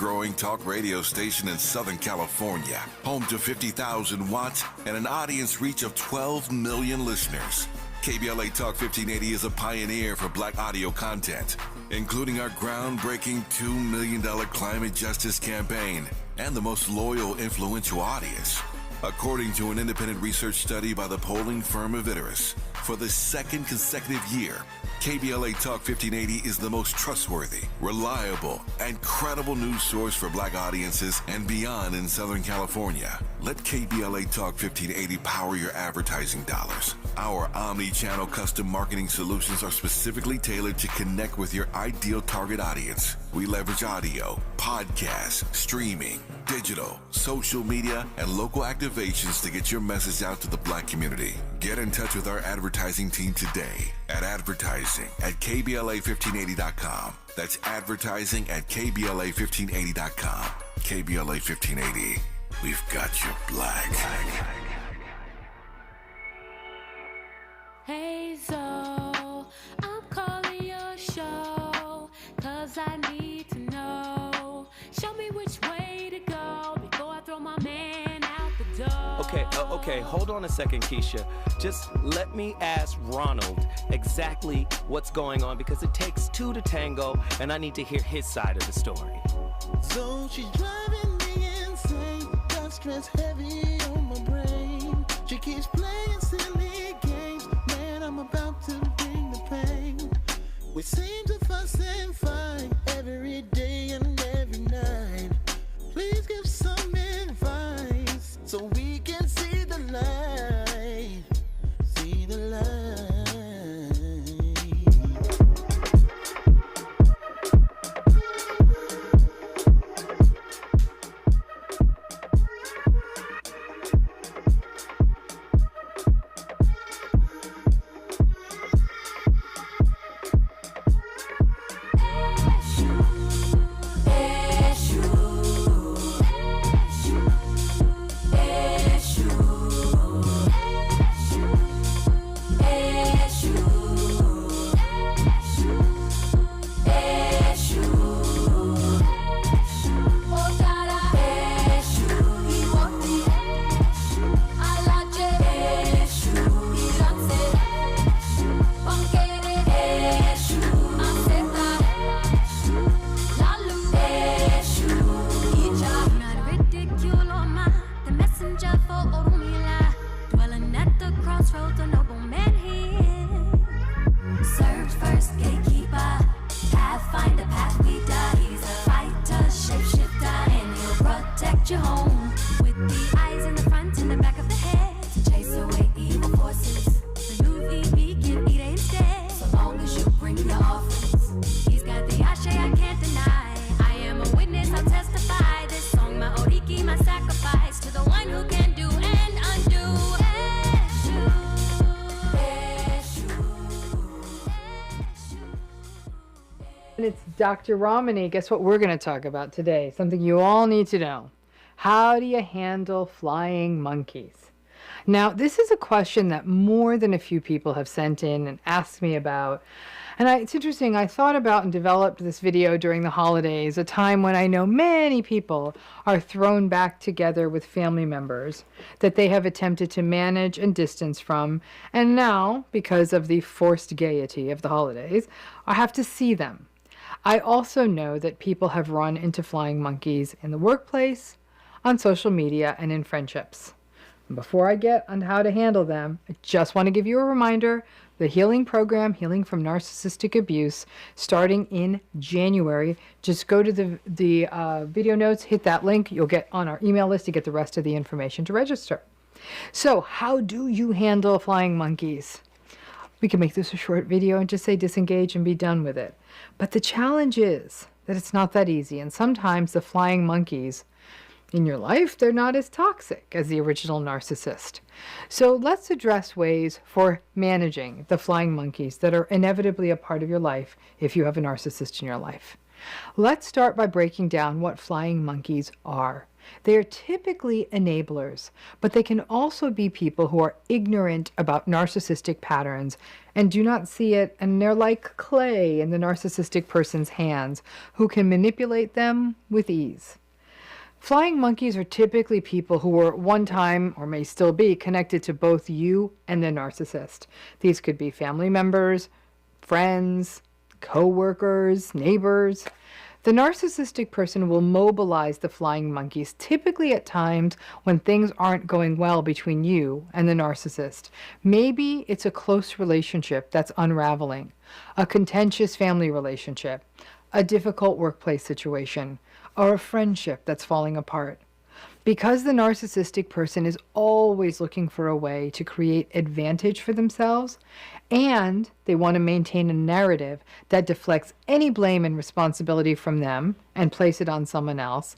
growing talk radio station in Southern California, home to 50,000 watts and an audience reach of 12 million listeners. KBLA Talk 1580 is a pioneer for Black audio content, including our groundbreaking $2 million climate justice campaign and the most loyal, influential audience. According to an independent research study by the polling firm Aviterus, for the second consecutive year, KBLA Talk 1580 is the most trustworthy, reliable, and credible news source for Black audiences and beyond in Southern California. Let KBLA Talk 1580 power your advertising dollars. Our omni-channel custom marketing solutions are specifically tailored to connect with your ideal target audience. We leverage audio, podcasts, streaming, digital, social media, and local activations to get your message out to the Black community. Get in touch with our advertising team today at advertising@kbla1580.com. That's advertising at kbla1580.com. KBLA 1580. We've got you Black. Hey, so I'm calling your show, 'cause I need to know. Show me which way to go before I throw my man out the door. Okay, hold on a second, Keisha. Just let me ask Ronald exactly what's going on, because it takes two to tango, and I need to hear his side of the story. So she's driving me insane, got stress heavy on my brain. She keeps playing silly games, man, I'm about to bring the pain. We seem to fuss and fight every day and every night. Please give some advice so we can see the light, see the light. It's Dr. Romani. Guess what we're going to talk about today? Something you all need to know. How do you handle flying monkeys? Now, this is a question that more than a few people have sent in and asked me about. And it's interesting, I thought about and developed this video during the holidays, a time when I know many people are thrown back together with family members that they have attempted to manage and distance from, and now, because of the forced gaiety of the holidays, I have to see them. I also know that people have run into flying monkeys in the workplace, on social media, and in friendships. And before I get on how to handle them, I just want to give you a reminder, the healing program, Healing from Narcissistic Abuse, starting in January. Just go to the video notes, hit that link. You'll get on our email list to get the rest of the information to register. So how do you handle flying monkeys? We can make this a short video and just say disengage and be done with it. But the challenge is that it's not that easy. And sometimes the flying monkeys in your life, they're not as toxic as the original narcissist. So let's address ways for managing the flying monkeys that are inevitably a part of your life if you have a narcissist in your life. Let's start by breaking down what flying monkeys are. They are typically enablers, but they can also be people who are ignorant about narcissistic patterns and do not see it, and they're like clay in the narcissistic person's hands who can manipulate them with ease. Flying monkeys are typically people who were at one time, or may still be, connected to both you and the narcissist. These could be family members, friends, co-workers, neighbors. The narcissistic person will mobilize the flying monkeys, typically at times when things aren't going well between you and the narcissist. Maybe it's a close relationship that's unraveling, a contentious family relationship, a difficult workplace situation, or a friendship that's falling apart. Because the narcissistic person is always looking for a way to create advantage for themselves, and they want to maintain a narrative that deflects any blame and responsibility from them and place it on someone else,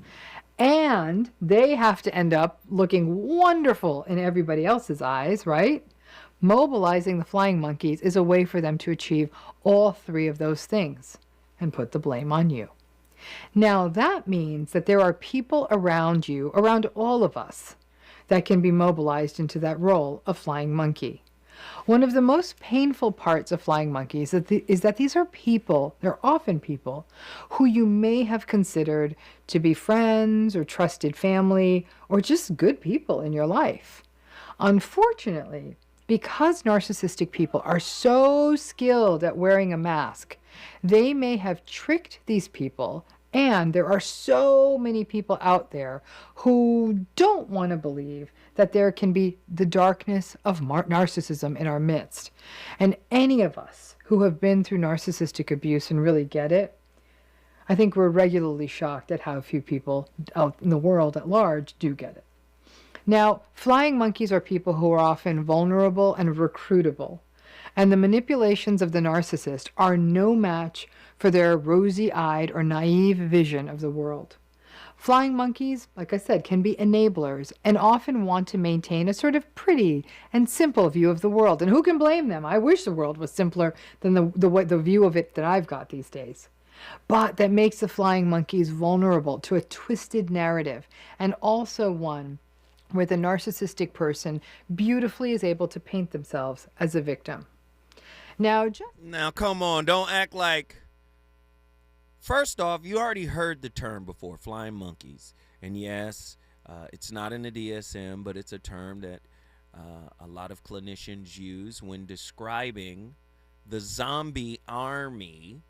and they have to end up looking wonderful in everybody else's eyes, right? Mobilizing the flying monkeys is a way for them to achieve all three of those things and put the blame on you. Now, that means that there are people around you, around all of us, that can be mobilized into that role of flying monkey. One of the most painful parts of flying monkeys is that these are people, they're often people, who you may have considered to be friends or trusted family or just good people in your life. Unfortunately, because narcissistic people are so skilled at wearing a mask, they may have tricked these people, and there are so many people out there who don't want to believe that there can be the darkness of narcissism in our midst. And any of us who have been through narcissistic abuse and really get it, I think we're regularly shocked at how few people out in the world at large do get it. Now, flying monkeys are people who are often vulnerable and recruitable, and the manipulations of the narcissist are no match for their rosy-eyed or naive vision of the world. Flying monkeys, like I said, can be enablers and often want to maintain a sort of pretty and simple view of the world. And who can blame them? I wish the world was simpler than the view of it that I've got these days. But that makes the flying monkeys vulnerable to a twisted narrative, and also one where the narcissistic person beautifully is able to paint themselves as a victim. Now, come on, don't act like... First off, you already heard the term before, flying monkeys. And yes, it's not in the DSM, but it's a term that a lot of clinicians use when describing the zombie army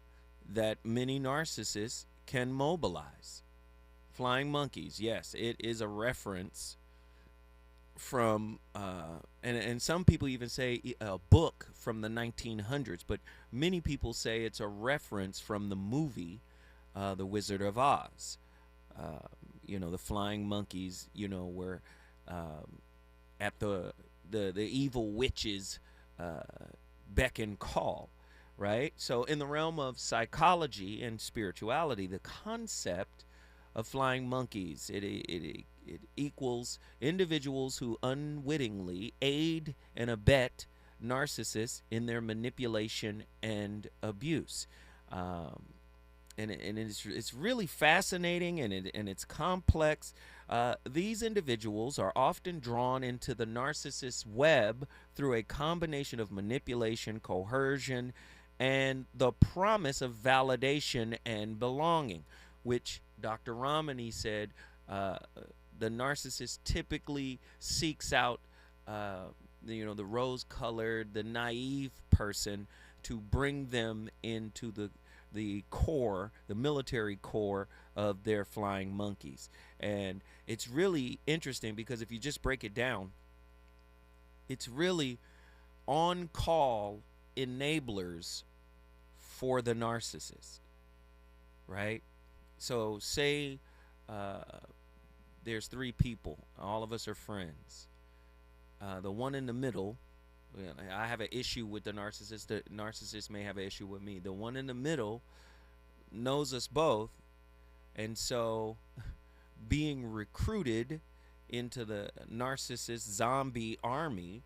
that many narcissists can mobilize. Flying monkeys, yes, it is a reference from, and some people even say a book from the 1900s, but many people say it's a reference from the movie The Wizard of Oz. The flying monkeys, were at the evil witch's beck and call, right? So in the realm of psychology and spirituality, the concept of flying monkeys, it equals individuals who unwittingly aid and abet narcissists in their manipulation and abuse. And it's really fascinating, and it's complex. These individuals are often drawn into the narcissist's web through a combination of manipulation, coercion, and the promise of validation and belonging, which Dr. Ramani said the narcissist typically seeks out the rose-colored, the naive person to bring them into the core, the military core of their flying monkeys. And it's really interesting because if you just break it down, it's really on-call enablers for the narcissist, right? So say there's three people. All of us are friends. The one in the middle, I have an issue with the narcissist. The narcissist may have an issue with me. The one in the middle knows us both, and so being recruited into the narcissist zombie army,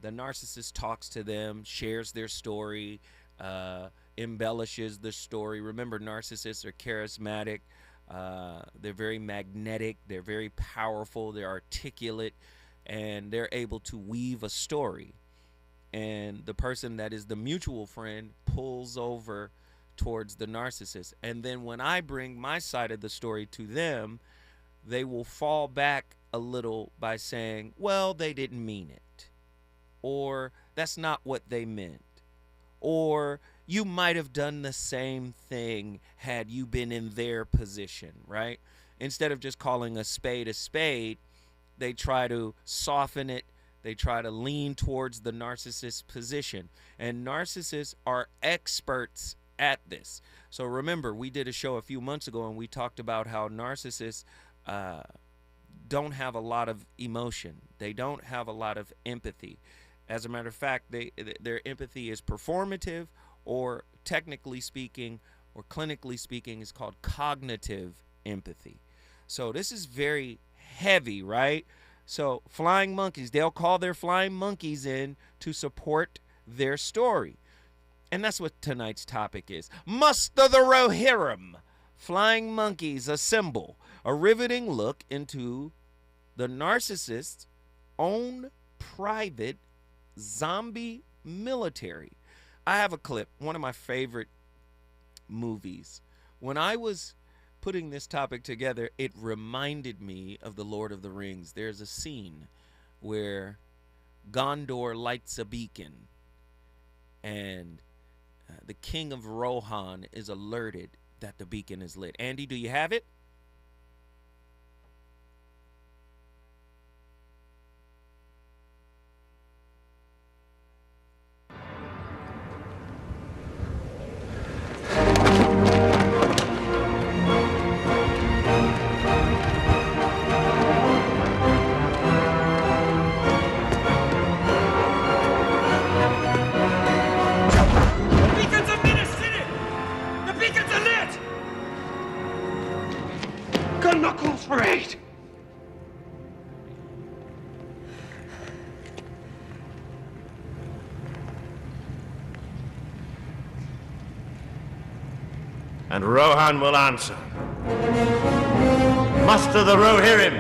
the narcissist talks to them, shares their story, embellishes the story. Remember, narcissists are charismatic. They're very magnetic. They're very powerful. They're articulate, and they're able to weave a story. And the person that is the mutual friend pulls over towards the narcissist. And then when I bring my side of the story to them, they will fall back a little by saying, well, they didn't mean it, or that's not what they meant, or you might have done the same thing had you been in their position, right? Instead of just calling a spade, they try to soften it. They try to lean towards the narcissist position. And narcissists are experts at this. So remember, we did a show a few months ago and we talked about how narcissists don't have a lot of emotion. They don't have a lot of empathy. As a matter of fact, their empathy is performative, or technically speaking, or clinically speaking, is called cognitive empathy. So this is very heavy, right? So flying monkeys, they'll call their flying monkeys in to support their story. And that's what tonight's topic is. Muster the Rohirrim. Flying monkeys assemble. A riveting look into the narcissist's own private zombie military. I have a clip, one of my favorite movies. When I was putting this topic together, it reminded me of The Lord of the Rings. There's a scene where Gondor lights a beacon, and the king of Rohan is alerted that the beacon is lit. Andy, do you have it? Parade! And Rohan will answer. Muster the Rohirrim!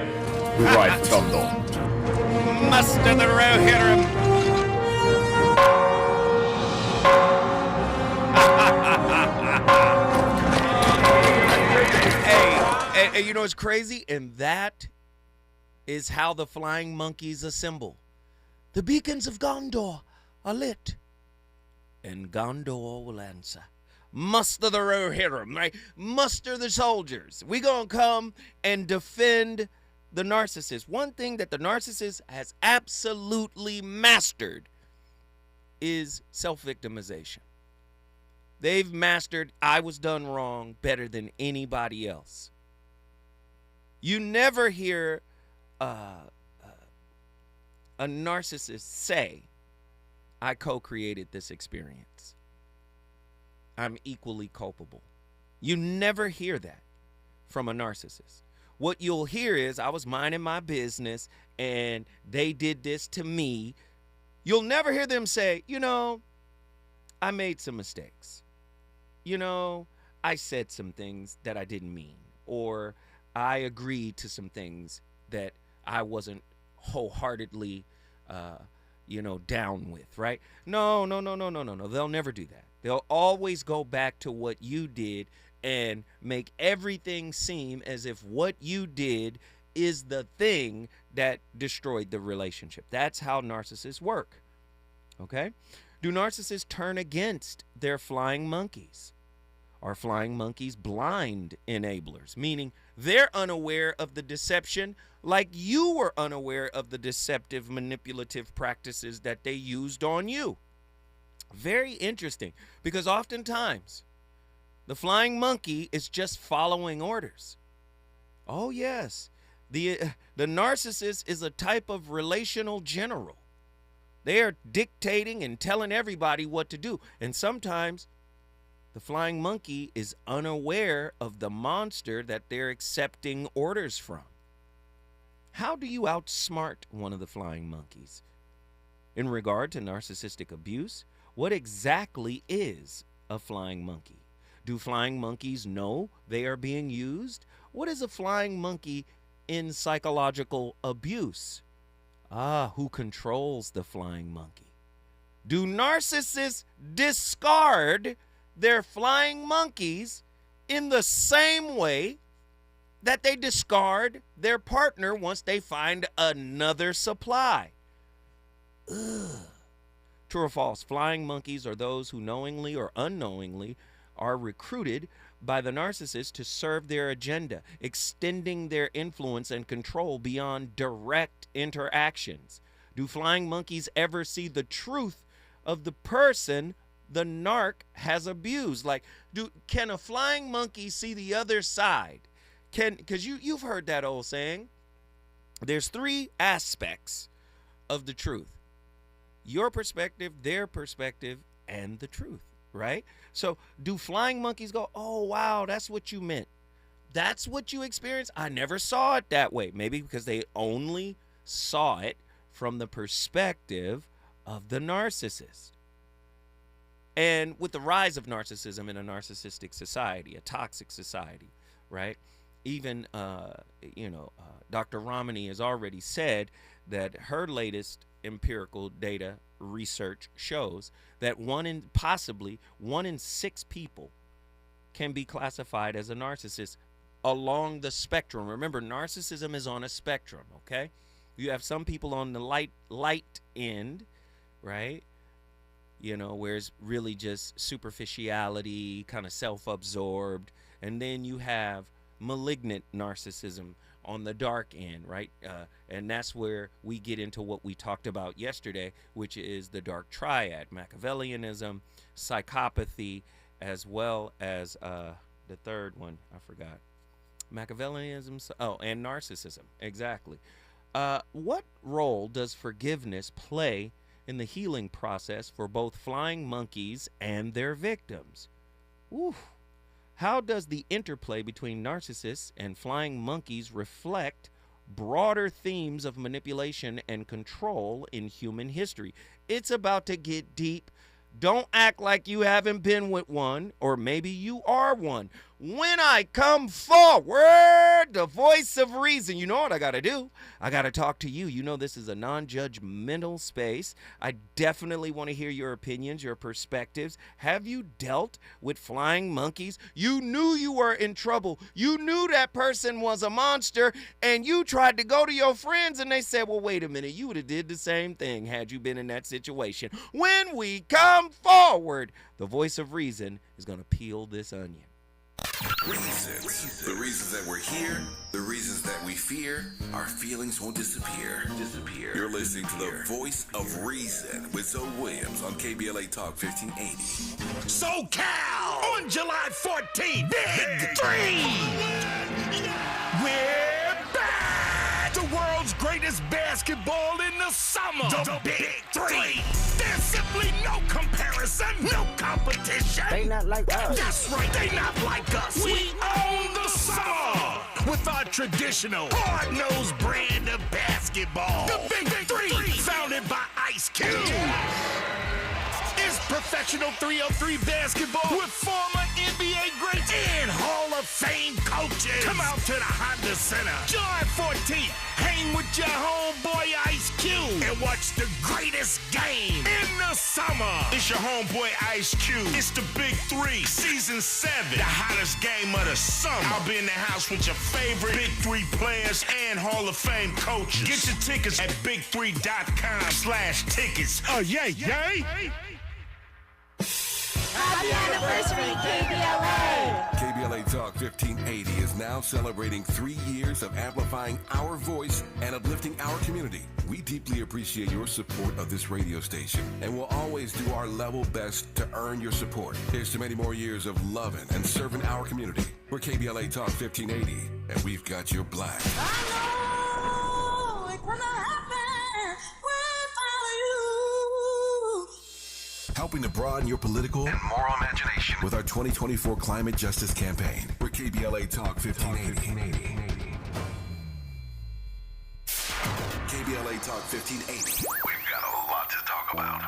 Right, Gondor. Muster the Rohirrim! Hey, you know what's crazy? And that is how the flying monkeys assemble. The beacons of Gondor are lit, and Gondor will answer. Muster the Rohirrim, right? Muster the soldiers. We gonna come and defend the narcissist. One thing that the narcissist has absolutely mastered is self-victimization. They've mastered I was done wrong better than anybody else. You never hear a narcissist say, I co-created this experience. I'm equally culpable. You never hear that from a narcissist. What you'll hear is, I was minding my business and they did this to me. You'll never hear them say, you know, I made some mistakes. You know, I said some things that I didn't mean, or I agreed to some things that I wasn't wholeheartedly, down with, right? No. They'll never do that. They'll always go back to what you did and make everything seem as if what you did is the thing that destroyed the relationship. That's how narcissists work, okay? Do narcissists turn against their flying monkeys? Are flying monkeys blind enablers, meaning they're unaware of the deception like you were unaware of the deceptive, manipulative practices that they used on you? Very interesting, because oftentimes the flying monkey is just following orders. Oh, yes. The narcissist is a type of relational general. They are dictating and telling everybody what to do. And sometimes the flying monkey is unaware of the monster that they're accepting orders from. How do you outsmart one of the flying monkeys? In regard to narcissistic abuse, what exactly is a flying monkey? Do flying monkeys know they are being used? What is a flying monkey in psychological abuse? Who controls the flying monkey? Do narcissists discard their flying monkeys in the same way that they discard their partner once they find another supply? Ugh. True or false? Flying monkeys are those who knowingly or unknowingly are recruited by the narcissist to serve their agenda, extending their influence and control beyond direct interactions. Do flying monkeys ever see the truth of the person the narc has abused? Like, can a flying monkey see the other side? Because you've heard that old saying, there's three aspects of the truth: your perspective, their perspective, and the truth, right? So do flying monkeys go, oh, wow, that's what you meant? That's what you experienced? I never saw it that way. Maybe because they only saw it from the perspective of the narcissist. And with the rise of narcissism in a narcissistic society, a toxic society, right? Even, Dr. Ramani has already said that her latest empirical data research shows that possibly one in 6 people can be classified as a narcissist along the spectrum. Remember, narcissism is on a spectrum, okay? You have some people on the light end, right? Where it's really just superficiality, kind of self-absorbed. And then you have malignant narcissism on the dark end, right? And that's where we get into what we talked about yesterday, which is the dark triad: Machiavellianism, psychopathy, as well as the third one, I forgot. Machiavellianism, and narcissism, exactly. What role does forgiveness play in the healing process for both flying monkeys and their victims? Ooh. How does the interplay between narcissists and flying monkeys reflect broader themes of manipulation and control in human history? It's about to get deep. Don't act like you haven't been with one, or maybe you are one. When I come forward, the voice of reason, you know what I got to do? I got to talk to you. You know this is a non-judgmental space. I definitely want to hear your opinions, your perspectives. Have you dealt with flying monkeys? You knew you were in trouble. You knew that person was a monster, and you tried to go to your friends, and they said, well, wait a minute, you would have did the same thing had you been in that situation. When we come forward, the voice of reason is going to peel this onion. Reasons. The reasons that we're here, the reasons that we fear, our feelings won't disappear. You're listening to the voice of reason with Zoe Williams on KBLA Talk 1580. SoCal on July 14th. Big 3. We're back. The world's greatest basketball in the summer. The Big 3. There's simply no comparison, no competition. They not like us. That's right, they not like us. We own the summer with our traditional hard-nosed brand of basketball. The Big 3, founded by Ice Cube. It's professional 303 basketball with former NBA greats and Hall of Fame coaches. Come out to the Honda Center July 14th. Hang with your homeboy Ice Cube and watch the greatest game in the summer. It's your homeboy Ice Cube. It's the Big 3, Season 7. The hottest game of the summer. I'll be in the house with your favorite Big 3 players and Hall of Fame coaches. Get your tickets at big3.com/tickets. Oh, yay. Happy anniversary, KBLA! KBLA Talk 1580 is now celebrating 3 years of amplifying our voice and uplifting our community. We deeply appreciate your support of this radio station and will always do our level best to earn your support. Here's to many more years of loving and serving our community. We're KBLA Talk 1580, and we've got your black. I know it's gonna happen. We follow you. Helping to broaden your political and moral imagination with our 2024 climate justice campaign. We're KBLA Talk 1580. KBLA Talk 1580. We've got a lot to talk about.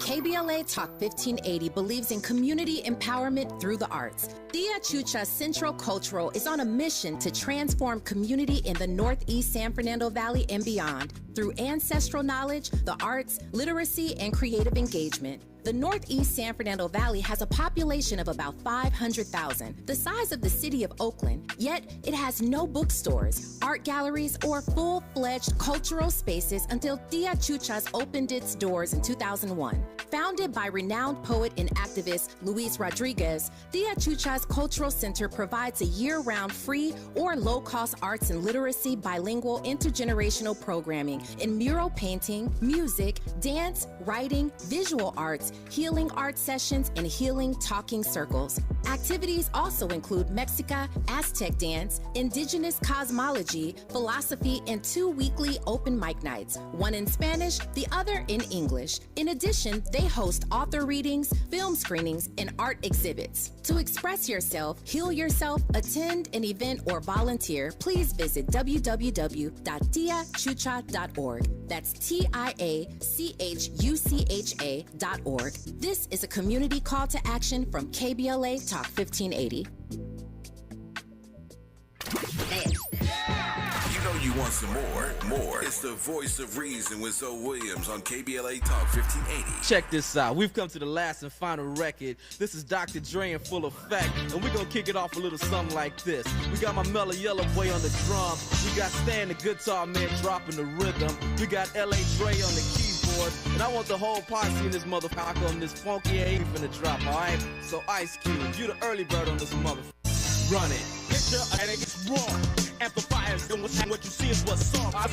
KBLA Talk 1580 believes in community empowerment through the arts. Tia Chucha Central Cultural is on a mission to transform community in the Northeast San Fernando Valley and beyond through ancestral knowledge, the arts, literacy, and creative engagement. The Northeast San Fernando Valley has a population of about 500,000, the size of the city of Oakland, yet it has no bookstores, art galleries, or full-fledged cultural spaces until Tia Chuchas opened its doors in 2001. Founded by renowned poet and activist Luis Rodriguez, Tia Chuchas Cultural Center provides a year-round free or low-cost arts and literacy bilingual intergenerational programming in mural painting, music, dance, writing, visual arts, healing art sessions, and healing talking circles. Activities also include Mexica, Aztec dance, indigenous cosmology, philosophy, and 2 weekly open mic nights, one in Spanish, the other in English. In addition, they host author readings, film screenings, and art exhibits. To express yourself, heal yourself, attend an event, or volunteer, please visit www.tiachucha.org. That's TIACHUCHA.org. This is a community call to action from KBLA Talk 1580. You know you want some more. It's the voice of reason with Zoe Williams on KBLA Talk 1580. Check this out. We've come to the last and final record. This is Dr. Dre in full effect, and we're gonna kick it off a little something like this. We got my mellow yellow boy on the drum. We got Stan the guitar man dropping the rhythm. We got L.A. Dre on the keyboard, and I want the whole posse in this motherfucker on this funky A finna drop. All right. So Ice Cube, you the early bird on this motherfucker. Run it. Picture and it gets raw. Amplifiers, and what you see is what's up. I'll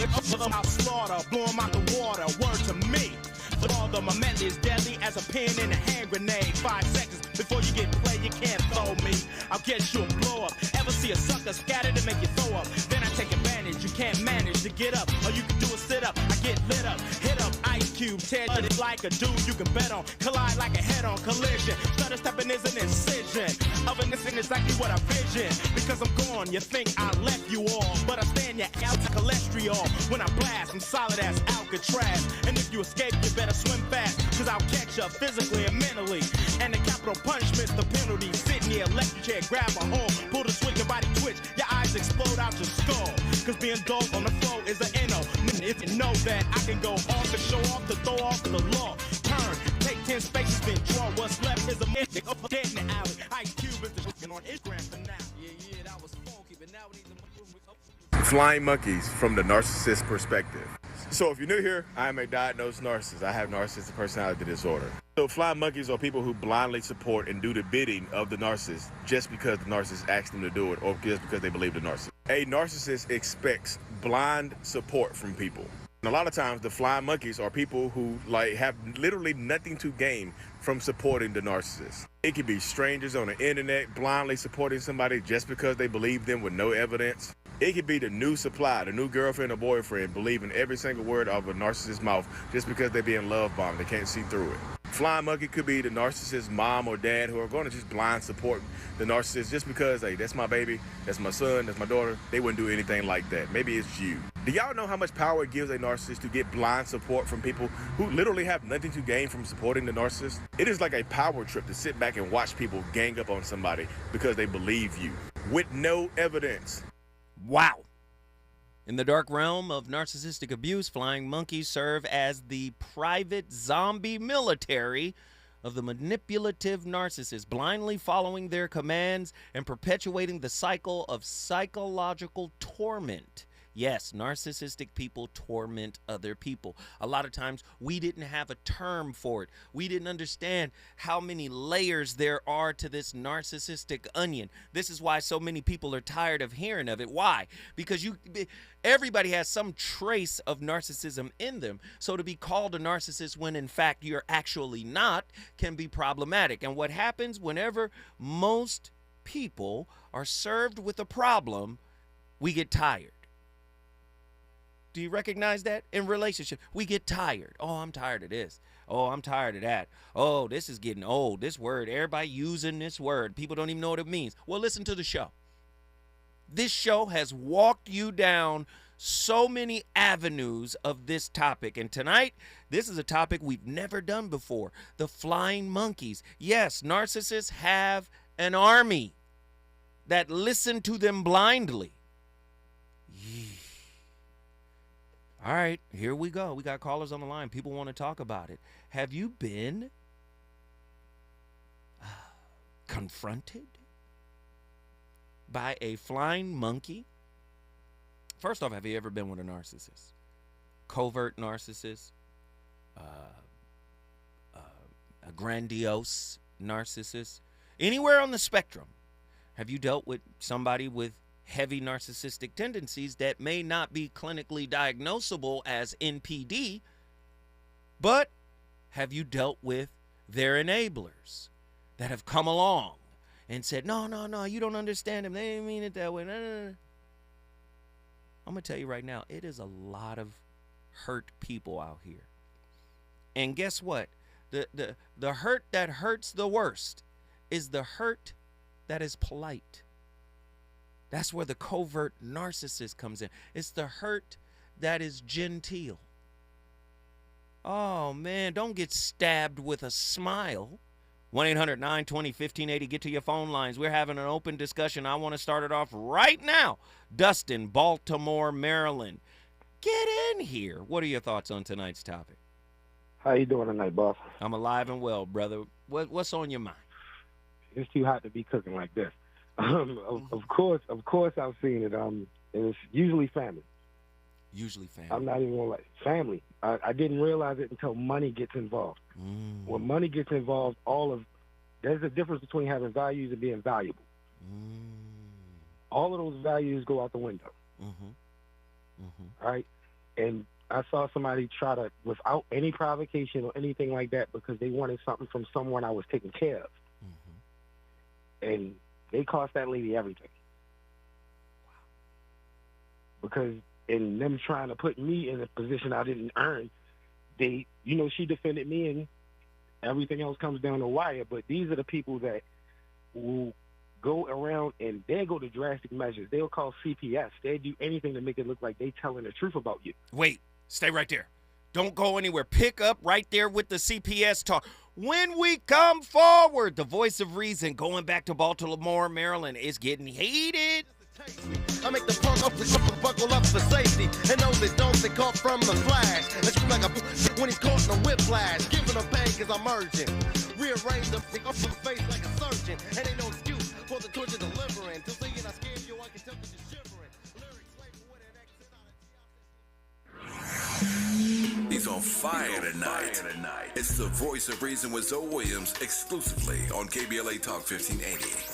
slaughter, blow 'em out the water. Word to me. But all the moment is deadly as a pin in a hand grenade. 5 seconds before you get played, you can't throw me. I'll get you a blow up. Ever see a sucker scattered and make you throw up? Then I take advantage. You can't manage to get up. All you can do is sit up. I get lit up, hit up. Ice Cube, tear it like a dude you can bet on. Collide like a head-on collision. Stutter stepping is an incision. Oven this is exactly what I vision. Because I'm gone, you think I left you all, but I stand your out to cholesterol. When I blast, I'm solid as Alcatraz. And if you escape, you better swim fast, cause I'll catch up physically and mentally. And the capital punishment's the penalty. Sit in the electric chair, grab a hold, pull the switch, your body twitch, your eyes explode out your skull. Cause being dope on the flow is an NO. If you know that I can go off to show off, to throw off the law. Turn, take 10 spaces, then draw. What's left is a mystic up dead in the alley. Ice Cube is the on Instagram for now. Yeah, that was funky, but now we need to Flying monkeys from the narcissist perspective. So if you're new here, I am a diagnosed narcissist. I have narcissistic personality disorder. So flying monkeys are people who blindly support and do the bidding of the narcissist just because the narcissist asked them to do it or just because they believe the narcissist. A narcissist expects blind support from people. And a lot of times the flying monkeys are people who have literally nothing to gain from supporting the narcissist. It could be strangers on the internet blindly supporting somebody just because they believe them with no evidence. It could be the new supply, the new girlfriend or boyfriend believing every single word of a narcissist's mouth just because they're being love bombed. They can't see through it. Flying monkey could be the narcissist's mom or dad who are going to just blind support the narcissist just because, hey, that's my baby, that's my son, that's my daughter. They wouldn't do anything like that. Maybe it's you. Do y'all know how much power it gives a narcissist to get blind support from people who literally have nothing to gain from supporting the narcissist? It is like a power trip to sit back and watch people gang up on somebody because they believe you with no evidence. Wow. In the dark realm of narcissistic abuse, flying monkeys serve as the private zombie military of the manipulative narcissist, blindly following their commands and perpetuating the cycle of psychological torment. Yes, narcissistic people torment other people. A lot of times we didn't have a term for it. We didn't understand how many layers there are to this narcissistic onion. This is why so many people are tired of hearing of it. Why? Because everybody has some trace of narcissism in them. So to be called a narcissist when in fact you're actually not can be problematic. And what happens whenever most people are served with a problem, we get tired. Do you recognize that? In relationship, we get tired. Oh, I'm tired of this. Oh, I'm tired of that. Oh, this is getting old. This word, everybody using this word. People don't even know what it means. Well, listen to the show. This show has walked you down so many avenues of this topic. And tonight, this is a topic we've never done before. The flying monkeys. Yes, narcissists have an army that listen to them blindly. All right, here we go. We got callers on the line. People want to talk about it. Have you been confronted by a flying monkey? First off, have you ever been with a narcissist? Covert narcissist, a grandiose narcissist, anywhere on the spectrum. Have you dealt with somebody with heavy narcissistic tendencies that may not be clinically diagnosable as NPD, but have you dealt with their enablers that have come along and said, no, you don't understand them. They didn't mean it that way. No. I'm going to tell you right now, it is a lot of hurt people out here. And guess what? The hurt that hurts the worst is the hurt that is polite. That's where the covert narcissist comes in. It's the hurt that is genteel. Oh, man, don't get stabbed with a smile. 1-800-920-1580. Get to your phone lines. We're having an open discussion. I want to start it off right now. Dustin, Baltimore, Maryland. Get in here. What are your thoughts on tonight's topic? How you doing tonight, boss? I'm alive and well, brother. What's on your mind? It's too hot to be cooking like this. Of course, I've seen it. And it's usually family. Usually family. I'm not even gonna family. I didn't realize it until money gets involved. When money gets involved, there's a difference between having values and being valuable. All of those values go out the window. Right? And I saw somebody try to, without any provocation or anything like that, because they wanted something from someone I was taking care of. And they cost that lady everything. Because in them trying to put me in a position I didn't earn, she defended me and everything else comes down the wire. But these are the people that will go around and they'll go to drastic measures. They'll call CPS. They'll do anything to make it look like they telling the truth about you. Wait, stay right there. Don't go anywhere. Pick up right there with the CPS talk. When we come forward, the voice of reason, going back to Baltimore, Maryland, is getting heated. I make the punk up the buckle up for safety. And those that don't, they caught from the flash. And scream like a when he's caught in a whiplash. Giving a pain cause I'm urgent. Rearrange the up the face like a surgeon. And ain't no excuse for the torture delivering. To see it, I scared you, I can tell that you're shivering. Lyrics wait for an exit. He's on fire tonight. It's the voice of reason with Zoe Williams exclusively on KBLA Talk 1580.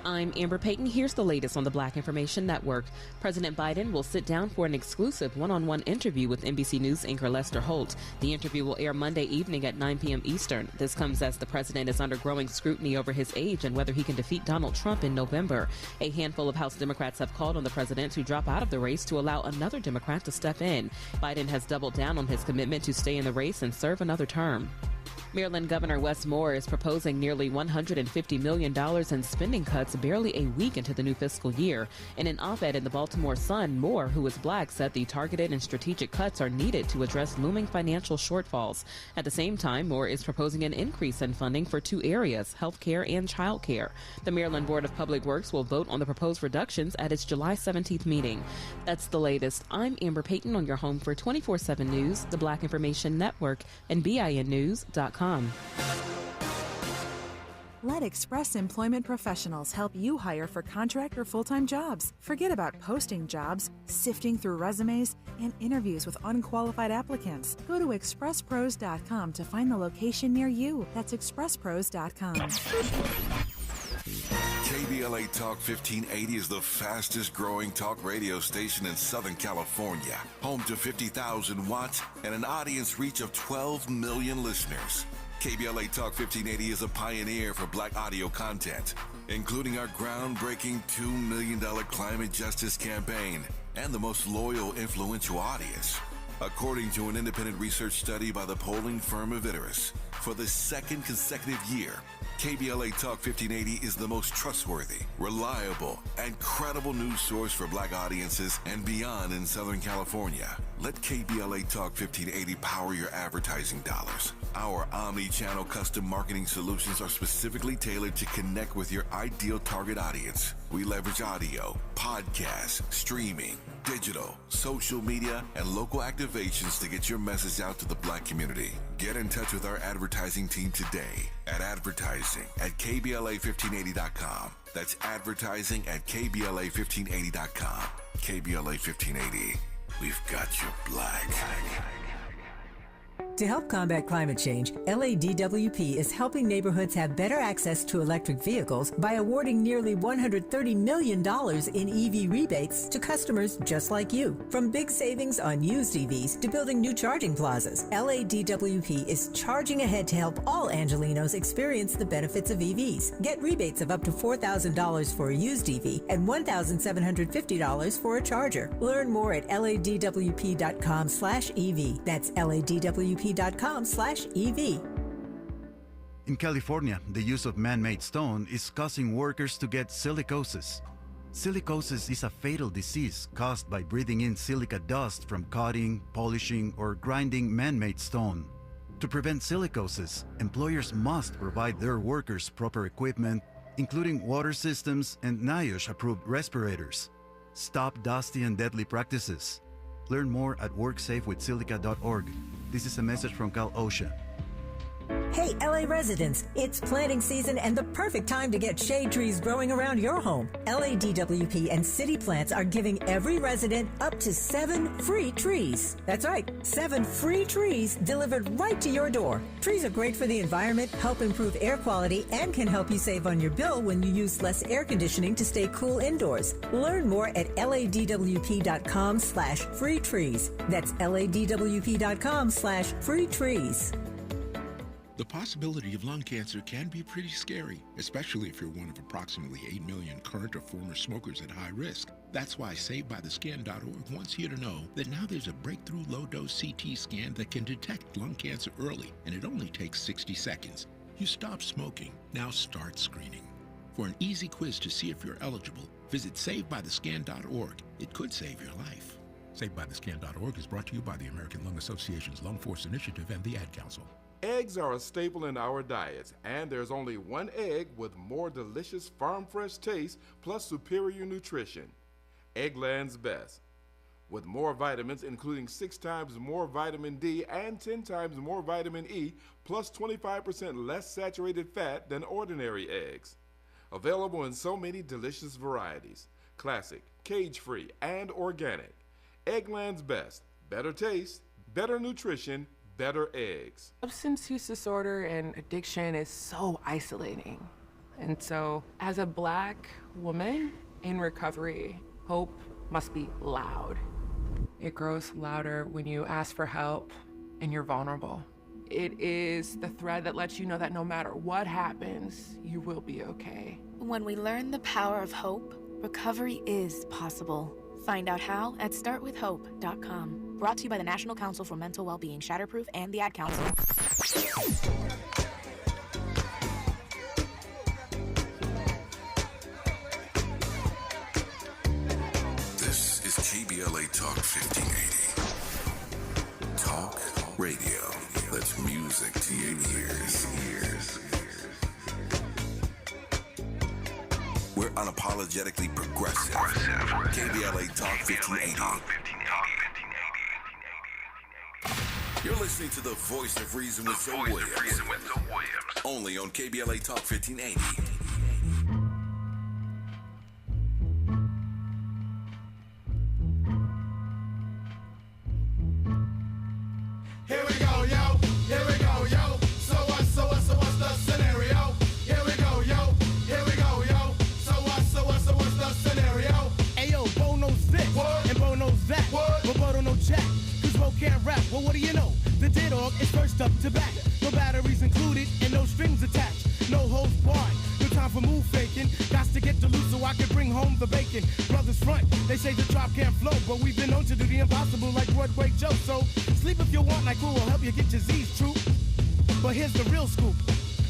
I'm Amber Payton. Here's the latest on the Black Information Network. President Biden will sit down for an exclusive one-on-one interview with NBC News anchor Lester Holt. The interview will air Monday evening at 9 p.m. Eastern. This comes as the president is under growing scrutiny over his age and whether he can defeat Donald Trump in November. A handful of House Democrats have called on the president to drop out of the race to allow another Democrat to step in. Biden has doubled down on his commitment to stay in the race and serve another term. Maryland Governor Wes Moore is proposing nearly $150 million in spending cuts barely a week into the new fiscal year. In an op-ed in the Baltimore Sun, Moore, who is black, said the targeted and strategic cuts are needed to address looming financial shortfalls. At the same time, Moore is proposing an increase in funding for two areas, health care and child care. The Maryland Board of Public Works will vote on the proposed reductions at its July 17th meeting. That's the latest. I'm Amber Payton on your home for 24/7 News, the Black Information Network, and BINnews.com. Let Express Employment Professionals help you hire for contract or full-time jobs. Forget about posting jobs, sifting through resumes, and interviews with unqualified applicants. Go to expresspros.com to find the location near you. That's expresspros.com. KBLA Talk 1580 is the fastest growing talk radio station in Southern California. Home to 50,000 watts and an audience reach of 12 million listeners. KBLA Talk 1580 is a pioneer for black audio content, including our groundbreaking $2 million climate justice campaign and the most loyal, influential audience. According to an independent research study by the polling firm Aviterus, for the second consecutive year, KBLA Talk 1580 is the most trustworthy, reliable, and credible news source for Black audiences and beyond in Southern California. Let KBLA Talk 1580 power your advertising dollars. Our omni-channel custom marketing solutions are specifically tailored to connect with your ideal target audience. We leverage audio, podcasts, streaming, digital, social media, and local activations to get your message out to the Black community. Get in touch with our advertising team today at advertising@KBLA1580.com. That's advertising@KBLA1580.com. KBLA 1580. We've got your Black. To help combat climate change, LADWP is helping neighborhoods have better access to electric vehicles by awarding nearly $130 million in EV rebates to customers just like you. From big savings on used EVs to building new charging plazas, LADWP is charging ahead to help all Angelenos experience the benefits of EVs. Get rebates of up to $4,000 for a used EV and $1,750 for a charger. Learn more at ladwp.com/EV. That's ladwp.com/EV. In California, the use of man-made stone is causing workers to get silicosis. Silicosis is a fatal disease caused by breathing in silica dust from cutting, polishing, or grinding man-made stone. To prevent silicosis, employers must provide their workers proper equipment, including water systems and NIOSH-approved respirators. Stop dusty and deadly practices. Learn more at worksafewithsilica.org. This is a message from Cal OSHA. Hey, LA residents, it's planting season and the perfect time to get shade trees growing around your home. LADWP and City Plants are giving every resident up to 7 free trees. That's right, 7 free trees delivered right to your door. Trees are great for the environment, help improve air quality, and can help you save on your bill when you use less air conditioning to stay cool indoors. Learn more at ladwp.com/free trees. That's ladwp.com/free trees. The possibility of lung cancer can be pretty scary, especially if you're one of approximately 8 million current or former smokers at high risk. That's why SaveByTheScan.org wants you to know that now there's a breakthrough low-dose CT scan that can detect lung cancer early, and it only takes 60 seconds. You stop smoking, now start screening. For an easy quiz to see if you're eligible, visit SaveByTheScan.org. It could save your life. SaveByTheScan.org is brought to you by the American Lung Association's Lung Force Initiative and the Ad Council. Eggs are a staple in our diets, and there's only one egg with more delicious farm-fresh taste plus superior nutrition. Eggland's Best. With more vitamins, including 6 times more vitamin D and 10 times more vitamin E, plus 25% less saturated fat than ordinary eggs. Available in so many delicious varieties. Classic, cage-free, and organic. Eggland's Best. Better taste, better nutrition, better eggs. Substance use disorder and addiction is so isolating. And so, as a Black woman in recovery, hope must be loud. It grows louder when you ask for help and you're vulnerable. It is the thread that lets you know that no matter what happens, you will be okay. When we learn the power of hope, recovery is possible. Find out how at startwithhope.com. Brought to you by the National Council for Mental Wellbeing, Shatterproof, and the Ad Council. This is KBLA Talk 1580. Talk radio. That's music to your ears. We're unapologetically progressive. KBLA Talk 1580. You're listening to the voice of reason with Zoe Williams. Only on KBLA Talk 1580. Here we go, yo. Here we go, yo. So what's the scenario? Here we go, yo. Here we go, yo. So what's the scenario? Ayo, Bo knows this, and Bo knows that. But Bo don't know jack, cause Bo can't rap. Well, what do you know? The dead dog is first up to back. No batteries included and no strings attached. No holds barred. No time for move faking. Got to get the loot so I can bring home the bacon. Brothers front, they say the drop can't flow, but we've been known to do the impossible like Broadway Joe. So sleep if you want, like who will help you get your Z's true. But here's the real scoop.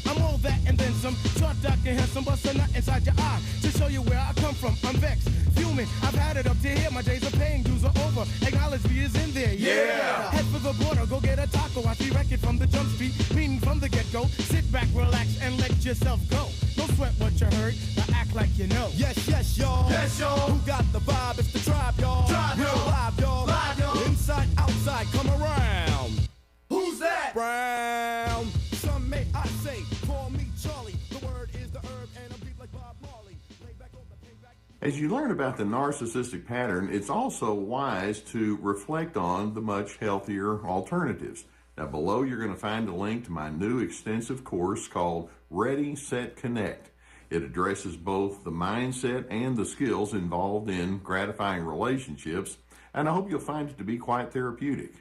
I'm all that and then some. Short, dark, and handsome, bust a nut inside your eye to show you where I come from. I'm vexed, fuming. I've had it up to here. My days of paying dues are over. Acknowledge me is in there. Yeah. Head for the border, go get a taco. I see wreck it from the jump street, meaning from the get-go. Sit back, relax, and let yourself go. Don't sweat what you heard, now act like you know. Yes, yes, y'all. Yes, y'all. Who got the vibe? It's the tribe, y'all. Tribe, Real y'all. live, y'all. Live, y'all. Inside, outside, come around. Who's that? Brown. Some may I say, call me Charlie. The word is the herb, and I'm deep like Bob Marley. Lay back on the payback. As you learn about the narcissistic pattern, it's also wise to reflect on the much healthier alternatives. Now, below you're going to find a link to my new extensive course called Ready, Set, Connect. It addresses both the mindset and the skills involved in gratifying relationships, and I hope you'll find it to be quite therapeutic.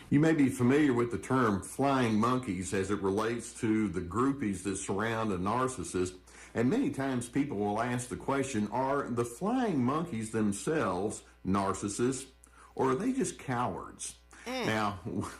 You may be familiar with the term flying monkeys as it relates to the groupies that surround a narcissist. And many times people will ask the question, are the flying monkeys themselves narcissists, or are they just cowards? Now,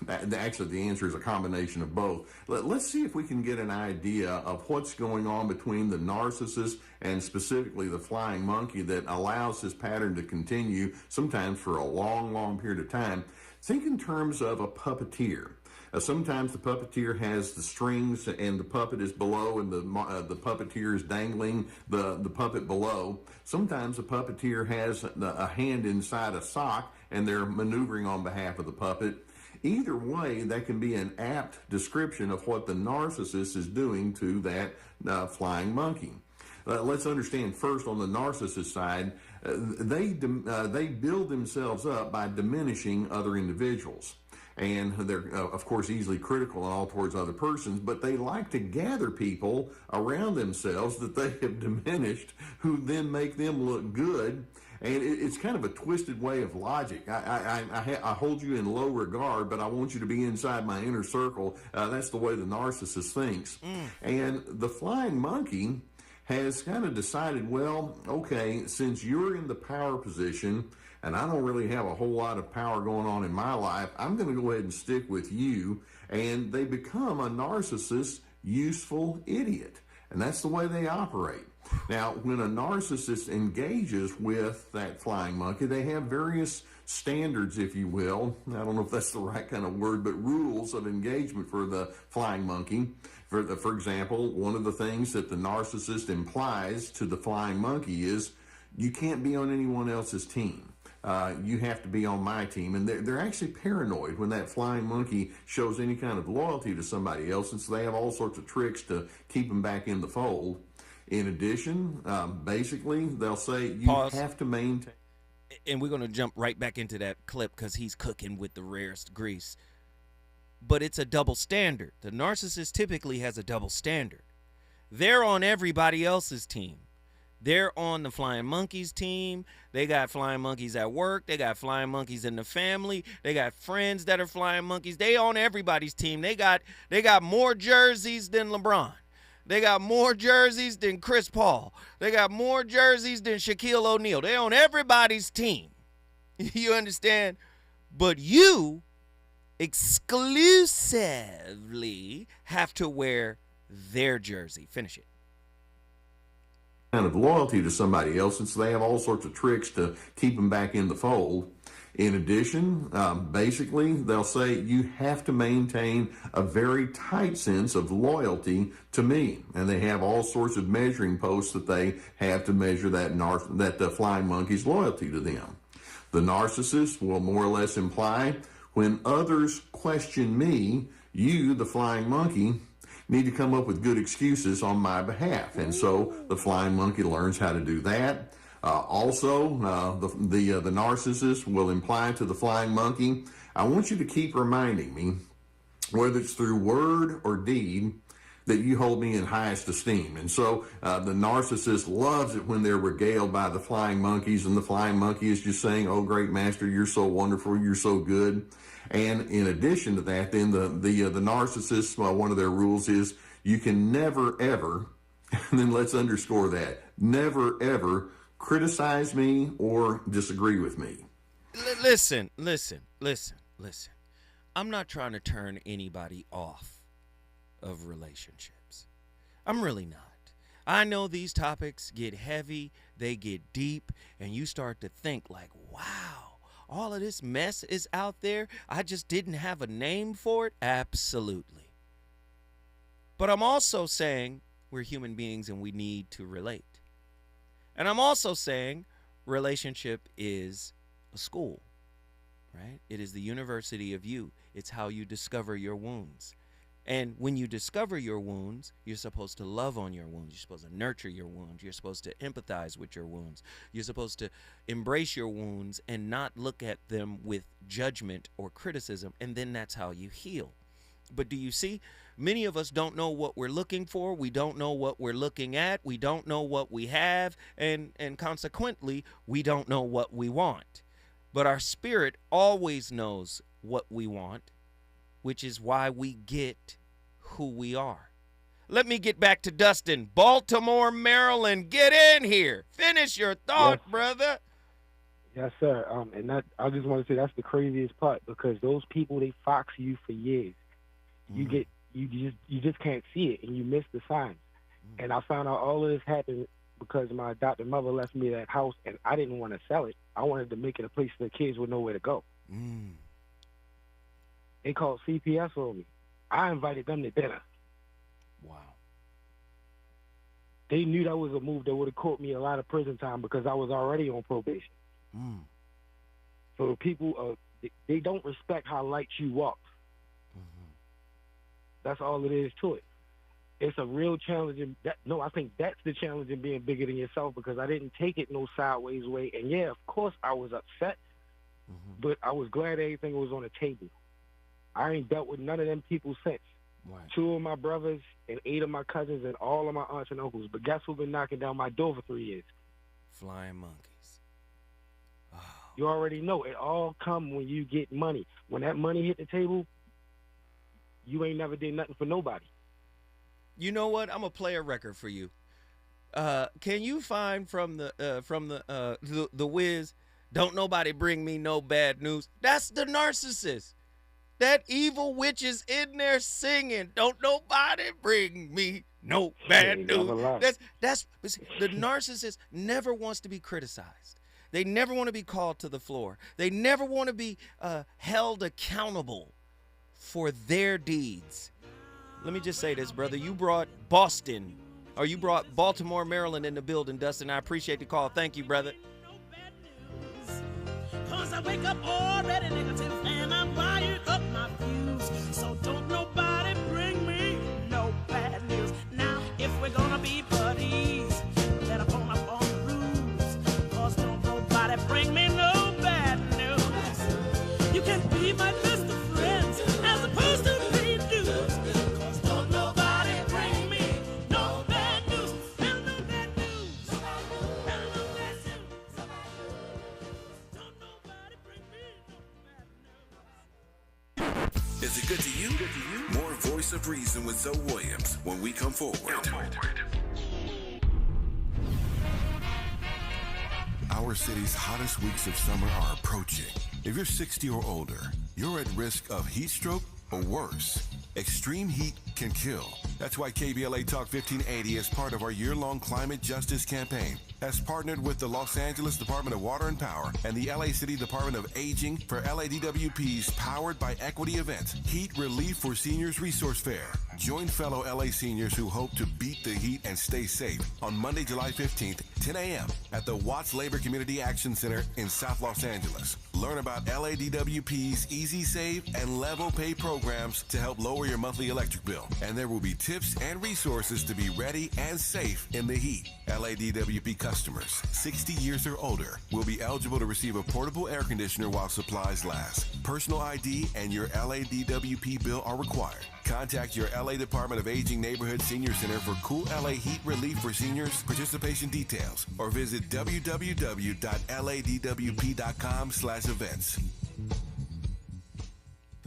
actually the answer is a combination of both. Let's see if we can get an idea of what's going on between the narcissist and specifically the flying monkey that allows this pattern to continue, sometimes for a long, long period of time. Think in terms of a puppeteer. Sometimes the puppeteer has the strings and the puppet is below and the puppeteer is dangling the puppet below. Sometimes the puppeteer has a hand inside a sock and they're maneuvering on behalf of the puppet. Either way, that can be an apt description of what the narcissist is doing to that flying monkey. Let's understand first on the narcissist side, they build themselves up by diminishing other individuals. And they're, of course, easily critical and all towards other persons, but they like to gather people around themselves that they have diminished who then make them look good. And it's kind of a twisted way of logic. I hold you in low regard, but I want you to be inside my inner circle. That's the way the narcissist thinks. And the flying monkey has kind of decided, well, okay, since you're in the power position and I don't really have a whole lot of power going on in my life, I'm going to go ahead and stick with you. And they become a narcissist, useful idiot. And that's the way they operate. Now, when a narcissist engages with that flying monkey, they have various standards, if you will. I don't know if that's the right kind of word, but rules of engagement for the flying monkey. For example, one of the things that the narcissist implies to the flying monkey is, you can't be on anyone else's team. You have to be on my team. And they're actually paranoid when that flying monkey shows any kind of loyalty to somebody else, and so they have all sorts of tricks to keep them back in the fold. In addition, basically, they'll say you have to maintain. And we're going to jump right back into that clip because he's cooking with the rarest grease. But it's a double standard. The narcissist typically has a double standard. They're on everybody else's team. They're on the flying monkeys team. They got flying monkeys at work. They got flying monkeys in the family. They got friends that are flying monkeys. They on everybody's team. They got more jerseys than LeBron. They got more jerseys than Chris Paul. They got more jerseys than Shaquille O'Neal. They on everybody's team. You understand? But you exclusively have to wear their jersey. Finish it. Kind of loyalty to somebody else, and so they have all sorts of tricks to keep them back in the fold. In addition, basically, they'll say you have to maintain a very tight sense of loyalty to me, and they have all sorts of measuring posts that they have to measure that flying monkey's loyalty to them. The narcissist will more or less imply, when others question me, you, the flying monkey, need to come up with good excuses on my behalf. And so the flying monkey learns how to do that. The narcissist will imply to the flying monkey, I want you to keep reminding me, whether it's through word or deed, that you hold me in highest esteem. And so the narcissist loves it when they're regaled by the flying monkeys, and the flying monkey is just saying, oh, great master, you're so wonderful, you're so good. And in addition to that, then the narcissist, one of their rules is, You can never, ever, and then let's underscore that, never, ever criticize me or disagree with me. Listen. I'm not trying to turn anybody off of relationships. I'm really not. I know these topics get heavy, they get deep, and you start to think like, wow, all of this mess is out there. I just didn't have a name for it. Absolutely. But I'm also saying we're human beings and we need to relate. And I'm also saying relationship is a school, right? It is the university of you. It's how you discover your wounds. And when you discover your wounds, you're supposed to love on your wounds. You're supposed to nurture your wounds. You're supposed to empathize with your wounds. You're supposed to embrace your wounds and not look at them with judgment or criticism. And then that's how you heal. But do you see? Many of us don't know what we're looking for. We don't know what we're looking at. We don't know what we have. And consequently, we don't know what we want. But our spirit always knows what we want, which is why we get who we are. Let me get back to Dustin. Baltimore, Maryland. Get in here. Finish your thought, Yes. brother. Yes, sir. And that I just want to say that's the craziest part, because those people, they fox you for years. You just can't see it, and you miss the signs. And I found out all of this happened because my adopted mother left me that house, and I didn't want to sell it. I wanted to make it a place the kids would know where to go. They called CPS on me. I invited them to dinner. Wow. They knew that was a move that would have cost me a lot of prison time because I was already on probation. So people, they don't respect how light you walk. That's all it is to it. It's a real challenge. I think that's the challenge in being bigger than yourself, because I didn't take it no sideways way. And yeah, of course I was upset, but I was glad everything was on the table. I ain't dealt with none of them people since. Right. 2 of my brothers and 8 of my cousins and all of my aunts and uncles. But guess who's been knocking down my door for 3 years? Flying monkeys. You already know it all come when you get money. When that money hit the table, you ain't never did nothing for nobody. You know what? I'm gonna play a record for you. Can you find from the Wiz? Don't nobody bring me no bad news. That's the narcissist. That evil witch is in there singing. Don't nobody bring me no bad news. That's the narcissist never wants to be criticized. They never want to be called to the floor. They never want to be held accountable for their deeds. Let me just say this, brother. You brought you brought Baltimore, Maryland in the building, Dustin. I appreciate the call. Thank you, brother. Cause I wake up already negative and I'm wired up my fuse. So don't nobody bring me no bad news. Now, if we're gonna be buddies, better phone up on the rules. Cause don't nobody bring me no bad news. You can be my best of friends as opposed to be dudes. Cause don't nobody bring me no bad news. Hell no bad news. Hell no bad news. Is it good to you? More Voice of Reason with Zoe Williams when we come forward. Our city's hottest weeks of summer are approaching. If you're 60 or older, you're at risk of heat stroke or worse. Extreme heat can kill. That's why KBLA Talk 1580, as part of our year-long climate justice campaign, has partnered with the Los Angeles Department of Water and Power and the LA City Department of Aging for LADWP's Powered by Equity event, Heat Relief for Seniors Resource Fair. Join fellow LA seniors who hope to beat the heat and stay safe on Monday, July 15th, 10 a.m. at the Watts Labor Community Action Center in South Los Angeles. Learn about LADWP's Easy Save and Level Pay programs to help lower your monthly electric bill. And there will be tips and resources to be ready and safe in the heat. LADWP customers 60 years or older will be eligible to receive a portable air conditioner while supplies last. Personal ID and your LADWP bill are required. Contact your LA Department of Aging Neighborhood Senior Center for Cool LA Heat Relief for Seniors participation details, or visit www.ladwp.com/events.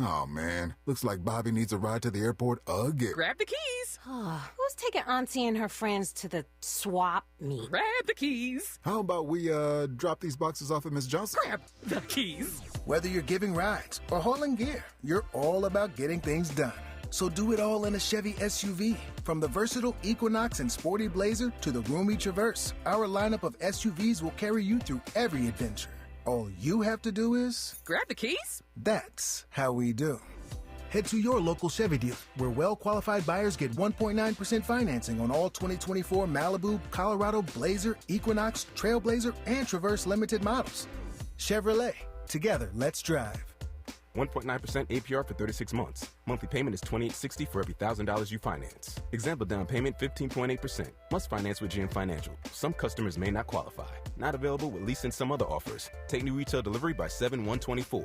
Oh, man. Looks like Bobby needs a ride to the airport again. Grab the keys. Who's taking Auntie and her friends to the swap meet? Grab the keys. How about we, drop these boxes off at Miss Johnson? Grab the keys. Whether you're giving rides or hauling gear, you're all about getting things done. So do it all in a Chevy SUV. From the versatile Equinox and sporty Blazer to the roomy Traverse, our lineup of SUVs will carry you through every adventure. All you have to do is... grab the keys? That's how we do. Head to your local Chevy dealer, where well-qualified buyers get 1.9% financing on all 2024 Malibu, Colorado, Blazer, Equinox, Trailblazer, and Traverse limited models. Chevrolet. Together, let's drive. 1.9% APR for 36 months. Monthly payment is $28.60 for every $1,000 you finance. Example down payment 15.8%. Must finance with GM Financial. Some customers may not qualify. Not available with lease and some other offers. Take new retail delivery by 7/1/24.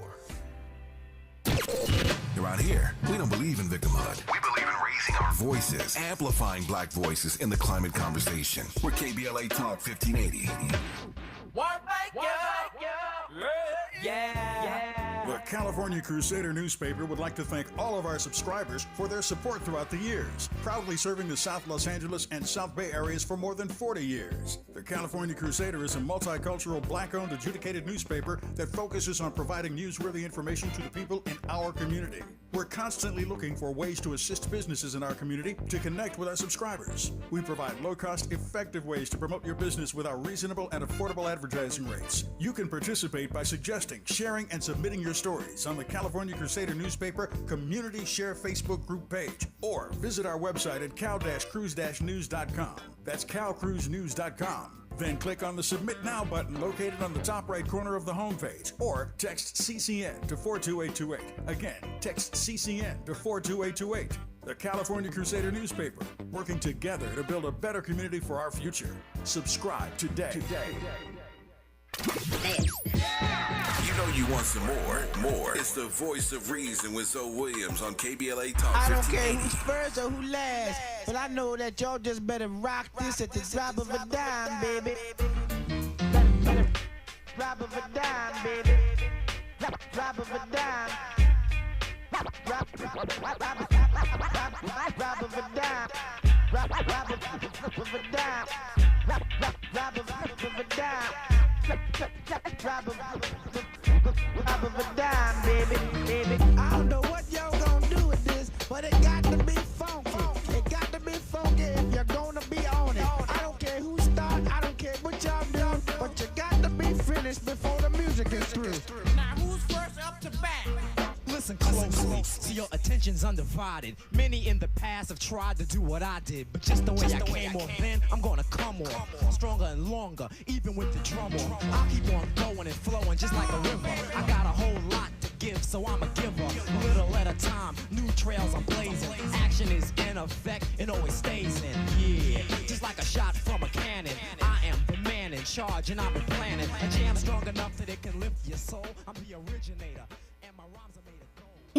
Around here, we don't believe in victimhood. We believe in raising our voices, amplifying black voices in the climate conversation. We're KBLA Talk 1580. The California Crusader newspaper would like to thank all of our subscribers for their support throughout the years, proudly serving the South Los Angeles and South Bay areas for more than 40 years. The California Crusader is a multicultural, black-owned, adjudicated newspaper that focuses on providing newsworthy information to the people in our community. We're constantly looking for ways to assist businesses in our community to connect with our subscribers. We provide low-cost, effective ways to promote your business with our reasonable and affordable advertising rates. You can participate by suggesting, sharing, and submitting your stories on the California Crusader newspaper Community Share Facebook group page, or visit our website at cal-cruise-news.com. That's calcruisenews.com. Then click on the Submit Now button located on the top right corner of the homepage, or text CCN to 42828. Again, text CCN to 42828. The California Crusader newspaper, working together to build a better community for our future. Subscribe today. You know you want some more. It's the voice of reason with Zoe Williams on KBLA Talk 1580. I don't care who's first or who last, but I know that y'all just better rock this at the drop of a dime, baby. Drop of a dime, baby. Drop of a dime. Drop of a dime. Drop of a dime. Drop of a dime, baby. I don't know what y'all gonna do with this, but it got to be funky. It got to be funky if you're gonna be on it. I don't care who start, I don't care what y'all do, but you got to be finished before the music is through. Now who's first up to bat? Listen closely, see your attention's undivided. Many in the past have tried to do what I did, but just the way I came off then, I'm gonna come on. Stronger and longer, even with the drum on. I'll keep on going and flowing just like a river. I got a whole lot to give, so I'm a giver. Little at a time, new trails I'm blazing. Action is in effect, it always stays in. Yeah, just like a shot from a cannon. I am the man in charge and I've been planning a jam strong enough that it can lift your soul. I'm the originator.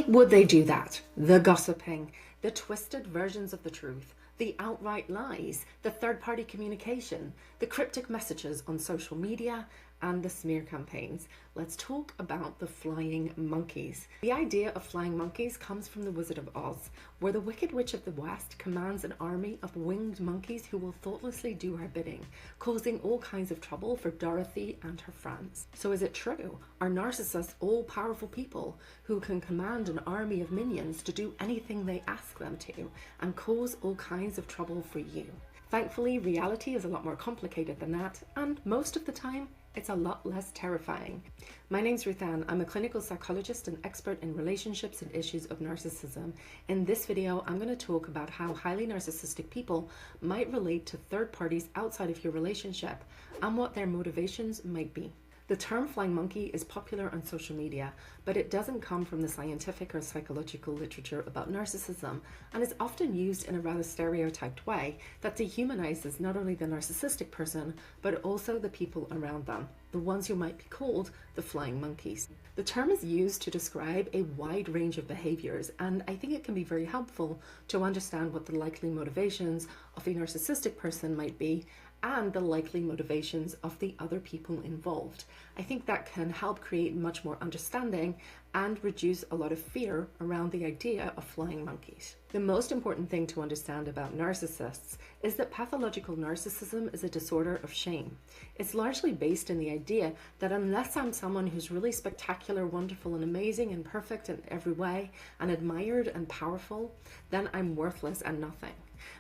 Would they do that? The gossiping, the twisted versions of the truth, the outright lies, the third-party communication, the cryptic messages on social media, and the smear campaigns. Let's talk about the flying monkeys. The idea of flying monkeys comes from the Wizard of Oz, where the Wicked Witch of the West commands an army of winged monkeys who will thoughtlessly do her bidding, causing all kinds of trouble for Dorothy and her friends. So is it true? Are narcissists all-powerful people who can command an army of minions to do anything they ask them to and cause all kinds of trouble for you? Thankfully, reality is a lot more complicated than that, and most of the time, it's a lot less terrifying. My name's Ruth Ann. I'm a clinical psychologist and expert in relationships and issues of narcissism. In this video, I'm going to talk about how highly narcissistic people might relate to third parties outside of your relationship and what their motivations might be. The term flying monkey is popular on social media, but it doesn't come from the scientific or psychological literature about narcissism, and is often used in a rather stereotyped way that dehumanizes not only the narcissistic person, but also the people around them, the ones who might be called the flying monkeys. The term is used to describe a wide range of behaviors, and I think it can be very helpful to understand what the likely motivations of a narcissistic person might be, and the likely motivations of the other people involved. I think that can help create much more understanding and reduce a lot of fear around the idea of flying monkeys. The most important thing to understand about narcissists is that pathological narcissism is a disorder of shame. It's largely based in the idea that unless I'm someone who's really spectacular, wonderful, and amazing and perfect in every way, and admired and powerful, then I'm worthless and nothing.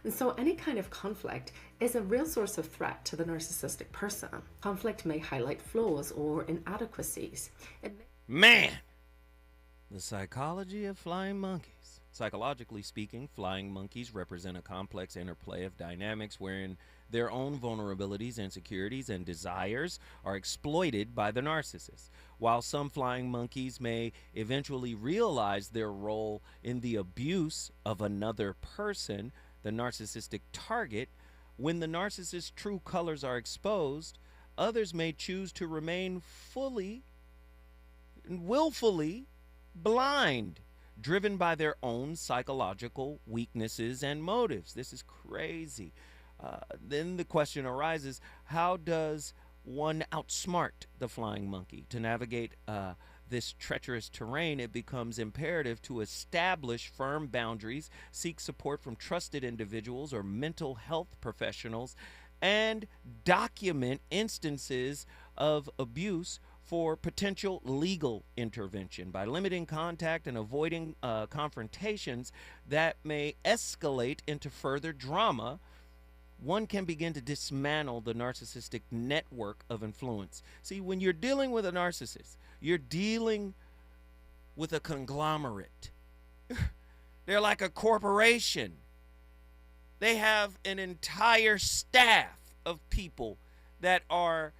And so any kind of conflict is a real source of threat to the narcissistic person. Conflict may highlight flaws or inadequacies. Man, the psychology of flying monkeys. Psychologically speaking, flying monkeys represent a complex interplay of dynamics wherein their own vulnerabilities, insecurities, and desires are exploited by the narcissist. While some flying monkeys may eventually realize their role in the abuse of another person, the narcissistic target, when the narcissist's true colors are exposed, others may choose to remain fully and willfully blind, driven by their own psychological weaknesses and motives. This is crazy. Then the question arises, how does one outsmart the flying monkey? To navigate this treacherous terrain, it becomes imperative to establish firm boundaries, seek support from trusted individuals or mental health professionals, and document instances of abuse for potential legal intervention. By limiting contact and avoiding confrontations that may escalate into further drama, one can begin to dismantle the narcissistic network of influence. See, when you're dealing with a narcissist, you're dealing with a conglomerate. They're like a corporation. They have an entire staff of people that are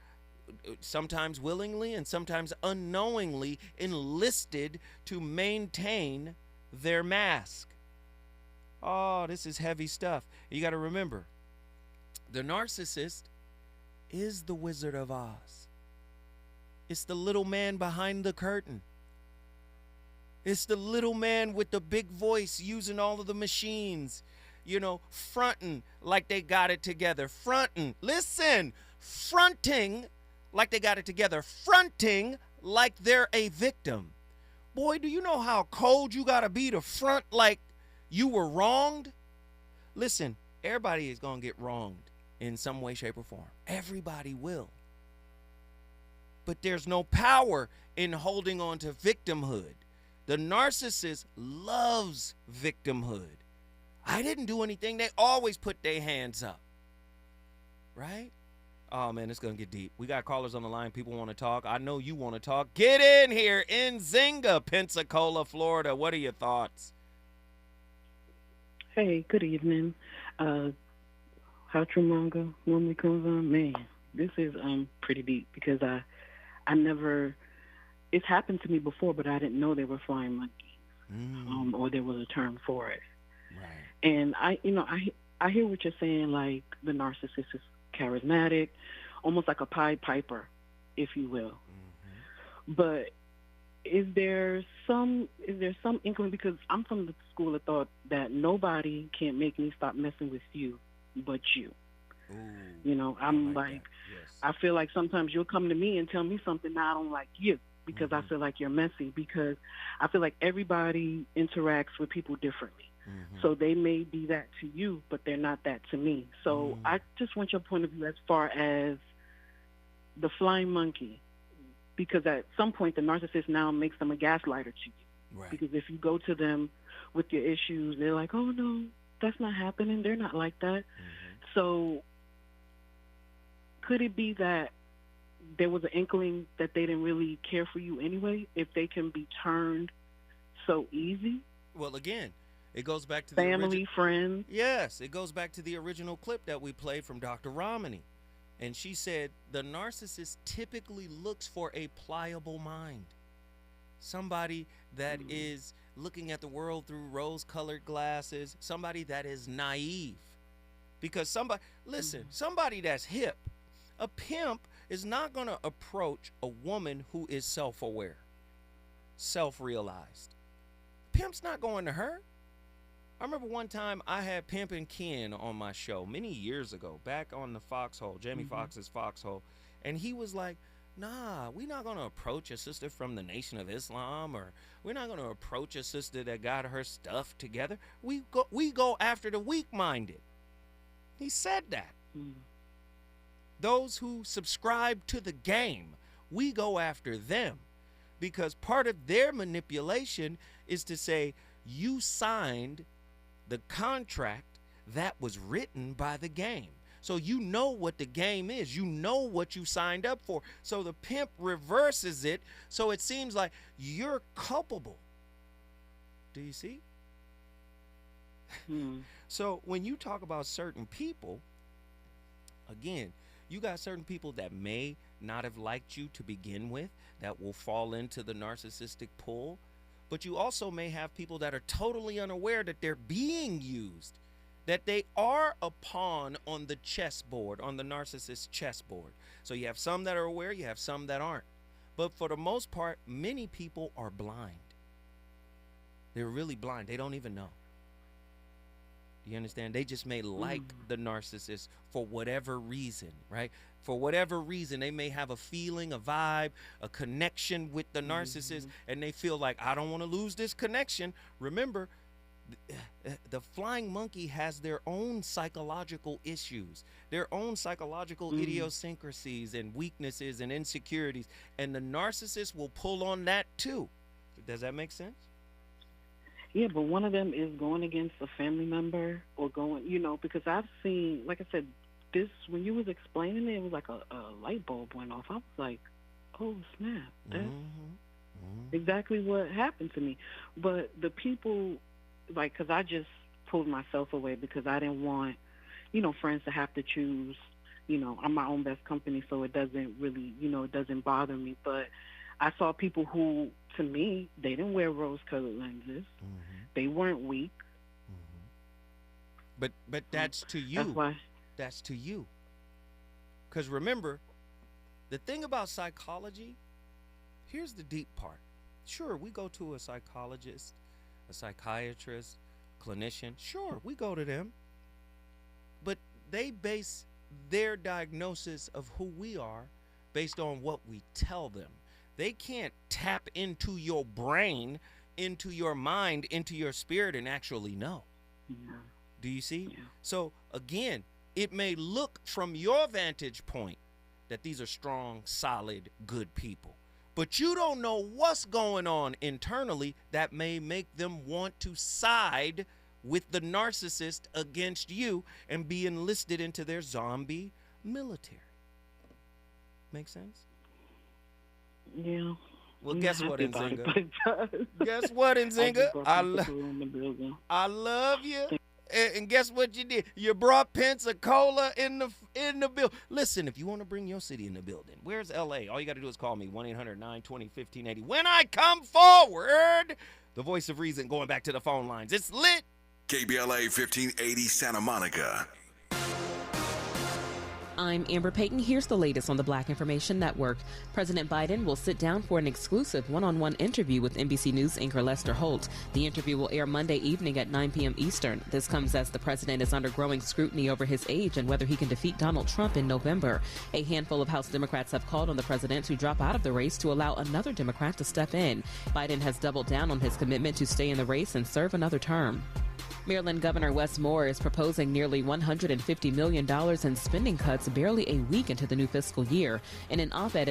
sometimes willingly and sometimes unknowingly enlisted to maintain their mask. Oh, this is heavy stuff. You got to remember, the narcissist is the Wizard of Oz. It's the little man behind the curtain. It's the little man with the big voice using all of the machines, you know, fronting like they got it together. Fronting like they got it together. Fronting like they're a victim. Boy, do you know how cold you got to be to front like you were wronged? Listen, everybody is going to get wronged in some way, shape, or form. Everybody will. But there's no power in holding on to victimhood. The narcissist loves victimhood. I didn't do anything. They always put their hands up. Right? Oh, man, it's going to get deep. We got callers on the line. People want to talk. I know you want to talk. Get in here in Zinga, Pensacola, Florida. What are your thoughts? Hey, good evening. How Trumanga normally comes on. Man, this is pretty deep because I never, it's happened to me before, but I didn't know they were flying monkeys, or there was a term for it. Right. And I hear what you're saying, like the narcissist is charismatic, almost like a Pied Piper, if you will. Mm-hmm. But is there some inkling, because I'm from the school of thought that nobody can make me stop messing with you but you. Ooh, you know, I'm like yes. I feel like sometimes you'll come to me and tell me something that I don't like you because I feel like you're messy, because I feel like everybody interacts with people differently. So they may be that to you, but they're not that to me. So I just want your point of view as far as the flying monkey, because at some point the narcissist now makes them a gaslighter to you. Right. Because if you go to them with your issues, they're like, oh, no, that's not happening. They're not like that. So could it be that there was an inkling that they didn't really care for you anyway, if they can be turned so easy? Well, again, it goes back to the family, friends. Yes, it goes back to the original clip that we played from Dr. Romney. And she said the narcissist typically looks for a pliable mind. Somebody that is looking at the world through rose-colored glasses. Somebody that is naive. Because somebody that's hip, a pimp is not going to approach a woman who is self-aware, self-realized. Pimp's not going to her. I remember one time I had Pimpin' Ken on my show many years ago, back on the Foxhole, Jamie Foxx's Foxhole, and he was like, nah, we're not going to approach a sister from the Nation of Islam, or we're not going to approach a sister that got her stuff together. We go after the weak-minded. He said that. Those who subscribe to the game, we go after them, because part of their manipulation is to say, you signed the contract that was written by the game. So you know what the game is. You know what you signed up for. So the pimp reverses it, so it seems like you're culpable. Do you see? So when you talk about certain people, again, you got certain people that may not have liked you to begin with, that will fall into the narcissistic pull. But you also may have people that are totally unaware that they're being used, that they are a pawn on the chessboard, on the narcissist chessboard. So you have some that are aware, you have some that aren't. But for the most part, many people are blind. They're really blind. They don't even know. Do you understand? They just may like the narcissist for whatever reason, right? For whatever reason, they may have a feeling, a vibe, a connection with the narcissist, and they feel like, I don't want to lose this connection. Remember, the flying monkey has their own psychological issues, their own psychological idiosyncrasies and weaknesses and insecurities, and the narcissist will pull on that too. Does that make sense? Yeah, but one of them is going against a family member or going, because I've seen, like I said, this, when you was explaining it, it was like a light bulb went off. I was like, oh, snap. That's exactly what happened to me. But the people, because I just pulled myself away because I didn't want, friends to have to choose. I'm my own best company, so it doesn't really, it doesn't bother me. But I saw people who, to me, they didn't wear rose-colored lenses. They weren't weak. But that's to you. That's why. That's to you. Because remember, the thing about psychology, here's the deep part. Sure, we go to a psychologist, a psychiatrist, clinician. Sure, we go to them. But they base their diagnosis of who we are based on what we tell them. They can't tap into your brain, into your mind, into your spirit and actually know. Do you see? So again, it may look from your vantage point that these are strong, solid, good people, but you don't know what's going on internally that may make them want to side with the narcissist against you and be enlisted into their zombie military. Make sense? Yeah. Well, guess what, Nzinga? Guess what, Nzinga? I love you. And guess what you did? You brought Pensacola in the bill. Listen, if you want to bring your city in the building, where's LA? All you got to do is call me, 1-800-920-1580. When I come forward, the voice of reason going back to the phone lines. It's lit. KBLA 1580 Santa Monica. I'm Amber Payton. Here's the latest on the Black Information Network. President Biden will sit down for an exclusive one-on-one interview with NBC News anchor Lester Holt. The interview will air Monday evening at 9 p.m. Eastern. This comes as the president is under growing scrutiny over his age and whether he can defeat Donald Trump in November. A handful of House Democrats have called on the president to drop out of the race to allow another Democrat to step in. Biden has doubled down on his commitment to stay in the race and serve another term. Maryland Governor Wes Moore is proposing nearly $150 million in spending cuts barely a week into the new fiscal year. In an op-ed